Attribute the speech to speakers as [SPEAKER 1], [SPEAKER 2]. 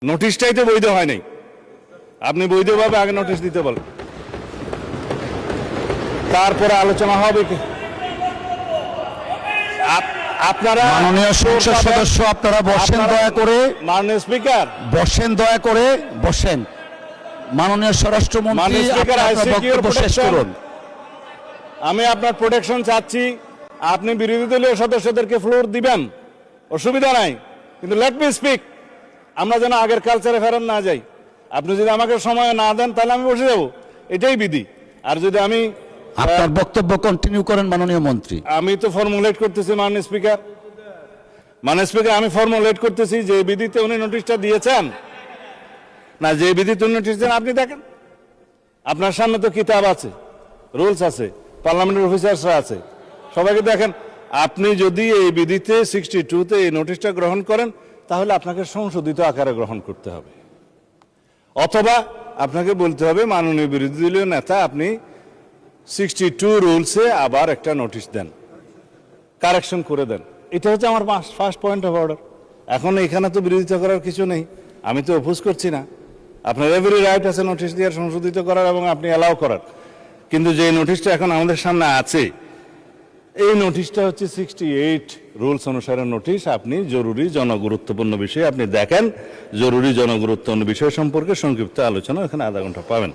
[SPEAKER 1] নোটিশটাই তো বৈধ হয় নাই। আপনি বৈধভাবে আগে নোটিশ দিতে বলেন, তারপরে আলোচনা হবে। কি আপনারা
[SPEAKER 2] মাননীয় সংসদ সদস্য, আপনারা বসেন দয়া করে।
[SPEAKER 1] মাননীয় স্পিকার
[SPEAKER 2] বসেন দয়া করে, বসেন। মাননীয় স্বরাষ্ট্রমন্ত্রী, আপনার বক্তব্য শেষ করুন।
[SPEAKER 1] আমি আপনার প্রোটেকশন চাচ্ছি। আপনি বিরোধী দলীয় সদস্যদেরকে ফ্লোর দিবেন, অসুবিধা নাই, কিন্তু লেট মি স্পিক। আমরা যেন আগের কালচারে ফেরত না যাই। আপনি যদি আমাকে সময় না দেন তাহলে আমি বসে যাব, এটাই বিধি। আর যদি আমি
[SPEAKER 2] আপনার বক্তব্য কন্টিনিউ করেন মাননীয় মন্ত্রী।
[SPEAKER 1] আমি তো ফর্মুলেট করতেছি মাননীয় স্পিকার। মাননীয় স্পিকার, আমি ফর্মুলেট করতেছি যে বিধিতে উনি নোটিশটা দিয়েছেন না, যে বিধিতে উনি নোটিশ দেন আপনি দেখেন। আপনার সামনে তো কিতাব আছে, রুলস আছে, পার্লামেন্টের অফিসার্সরা আছে, সবাইকে দেখেন। আপনি যদি এই বিধিতে 62-তে এই নোটিশটা গ্রহণ করেন তাহলে আপনাকে সংশোধিত আকারে গ্রহণ করতে হবে, অথবা আপনাকে বলতে হবে মাননীয় বিরোধী দলীয় নেতা আপনি 62 রুলসে আবার একটা নোটিশ দেন, কারেকশন করে দেন। এটা হচ্ছে আমার ফার্স্ট পয়েন্ট অফ অর্ডার। এখন এখানে তো বিরোধিতা করার কিছু নেই, আমি তো অপোজ করছি না। আপনার এভরি রাইট আছে নোটিশ দেওয়ার, সংশোধিত করার এবং আপনি অ্যালাউ করার। কিন্তু যে নোটিশটা এখন আমাদের সামনে আছে, এই নোটিশটা হচ্ছে 68 রুলস অনুসারে নোটিশ। আপনি জরুরি জনগুরুত্বপূর্ণ বিষয় আপনি দেখেন, জরুরি জনগুরুত্বপূর্ণ বিষয় সম্পর্কে সংক্ষিপ্ত আলোচনা এখানে আধা ঘন্টা পাবেন।